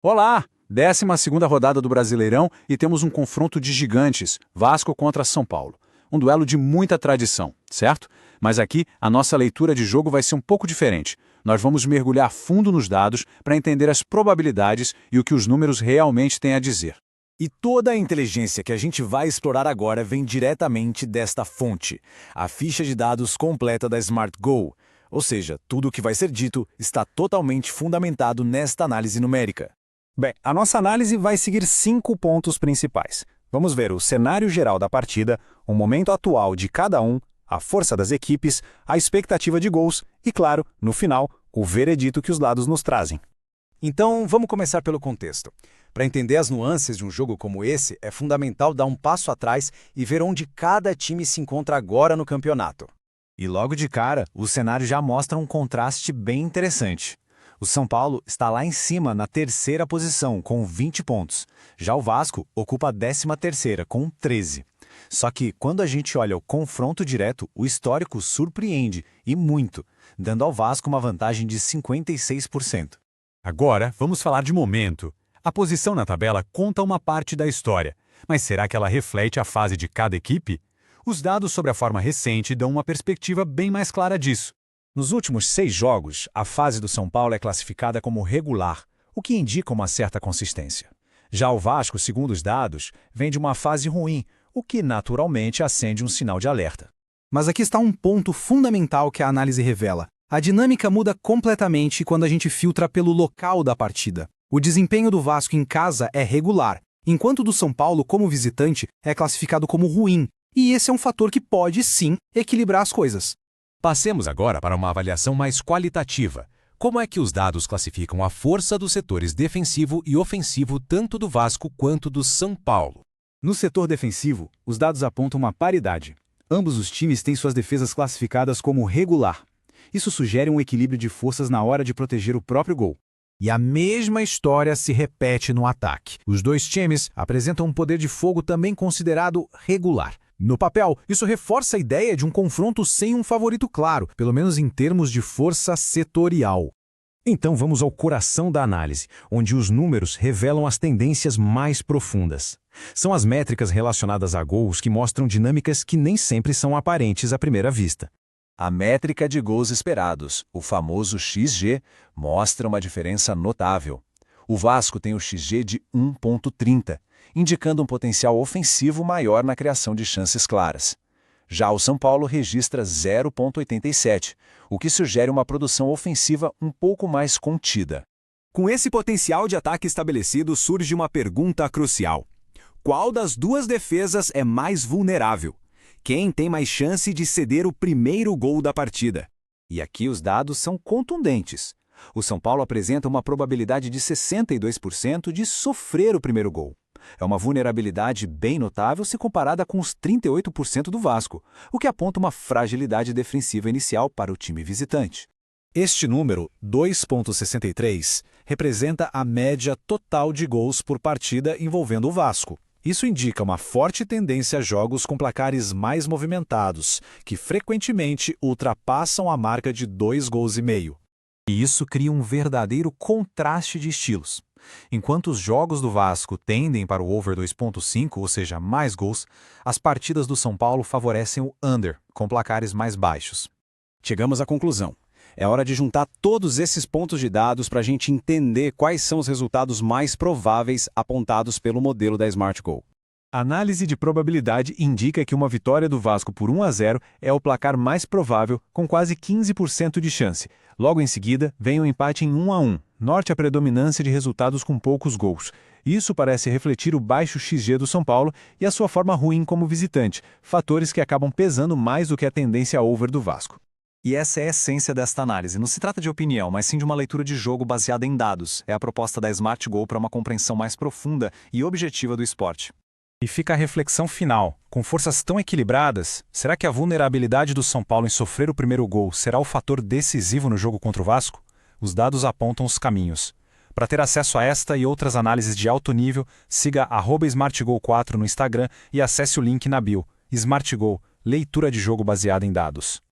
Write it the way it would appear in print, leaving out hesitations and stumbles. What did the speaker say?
Olá! 12ª rodada do Brasileirão e temos um confronto de gigantes, Vasco contra São Paulo. Um duelo de muita tradição, certo? Mas aqui a nossa leitura de jogo vai ser um pouco diferente. Nós vamos mergulhar fundo nos dados para entender as probabilidades e o que os números realmente têm a dizer. E toda a inteligência que a gente vai explorar agora vem diretamente desta fonte, a ficha de dados completa da SmartGo. Ou seja, tudo o que vai ser dito está totalmente fundamentado nesta análise numérica. Bem, a nossa análise vai seguir 5 pontos principais. Vamos ver o cenário geral da partida, o momento atual de cada um, a força das equipes, a expectativa de gols e, claro, no final, o veredito que os dados nos trazem. Então, vamos começar pelo contexto. Para entender as nuances de um jogo como esse, é fundamental dar um passo atrás e ver onde cada time se encontra agora no campeonato. E logo de cara, o cenário já mostra um contraste bem interessante. O São Paulo está lá em cima na terceira posição, com 20 pontos. Já o Vasco ocupa a 13ª, com 13. Só que, quando a gente olha o confronto direto, o histórico surpreende, e muito, dando ao Vasco uma vantagem de 56%. Agora, vamos falar de momento. A posição na tabela conta uma parte da história, mas será que ela reflete a fase de cada equipe? Os dados sobre a forma recente dão uma perspectiva bem mais clara disso. Nos últimos 6 jogos, a fase do São Paulo é classificada como regular, o que indica uma certa consistência. Já o Vasco, segundo os dados, vem de uma fase ruim, o que naturalmente acende um sinal de alerta. Mas aqui está um ponto fundamental que a análise revela. A dinâmica muda completamente quando a gente filtra pelo local da partida. O desempenho do Vasco em casa é regular, enquanto o do São Paulo, como visitante, é classificado como ruim. E esse é um fator que pode, sim, equilibrar as coisas. Passemos agora para uma avaliação mais qualitativa. Como é que os dados classificam a força dos setores defensivo e ofensivo tanto do Vasco quanto do São Paulo? No setor defensivo, os dados apontam uma paridade. Ambos os times têm suas defesas classificadas como regular. Isso sugere um equilíbrio de forças na hora de proteger o próprio gol. E a mesma história se repete no ataque. Os dois times apresentam um poder de fogo também considerado regular. No papel, isso reforça a ideia de um confronto sem um favorito claro, pelo menos em termos de força setorial. Então vamos ao coração da análise, onde os números revelam as tendências mais profundas. São as métricas relacionadas a gols que mostram dinâmicas que nem sempre são aparentes à primeira vista. A métrica de gols esperados, o famoso XG, mostra uma diferença notável. O Vasco tem o XG de 1,30, indicando um potencial ofensivo maior na criação de chances claras. Já o São Paulo registra 0,87, o que sugere uma produção ofensiva um pouco mais contida. Com esse potencial de ataque estabelecido, surge uma pergunta crucial. Qual das duas defesas é mais vulnerável? Quem tem mais chance de ceder o primeiro gol da partida? E aqui os dados são contundentes. O São Paulo apresenta uma probabilidade de 62% de sofrer o primeiro gol. É uma vulnerabilidade bem notável se comparada com os 38% do Vasco, o que aponta uma fragilidade defensiva inicial para o time visitante. Este número, 2,63, representa a média total de gols por partida envolvendo o Vasco. Isso indica uma forte tendência a jogos com placares mais movimentados, que frequentemente ultrapassam a marca de 2,5 gols. E isso cria um verdadeiro contraste de estilos. Enquanto os jogos do Vasco tendem para o over 2,5, ou seja, mais gols, as partidas do São Paulo favorecem o under, com placares mais baixos. Chegamos à conclusão. É hora de juntar todos esses pontos de dados para a gente entender quais são os resultados mais prováveis apontados pelo modelo da SmartGo. A análise de probabilidade indica que uma vitória do Vasco por 1-0 é o placar mais provável, com quase 15% de chance. Logo em seguida, vem o empate em 1-1, norte a predominância de resultados com poucos gols. Isso parece refletir o baixo XG do São Paulo e a sua forma ruim como visitante, fatores que acabam pesando mais do que a tendência over do Vasco. E essa é a essência desta análise. Não se trata de opinião, mas sim de uma leitura de jogo baseada em dados. É a proposta da SmartGo para uma compreensão mais profunda e objetiva do esporte. E fica a reflexão final. Com forças tão equilibradas, será que a vulnerabilidade do São Paulo em sofrer o primeiro gol será o fator decisivo no jogo contra o Vasco? Os dados apontam os caminhos. Para ter acesso a esta e outras análises de alto nível, siga @SmartGo4 no Instagram e acesse o link na bio. SmartGo, leitura de jogo baseada em dados.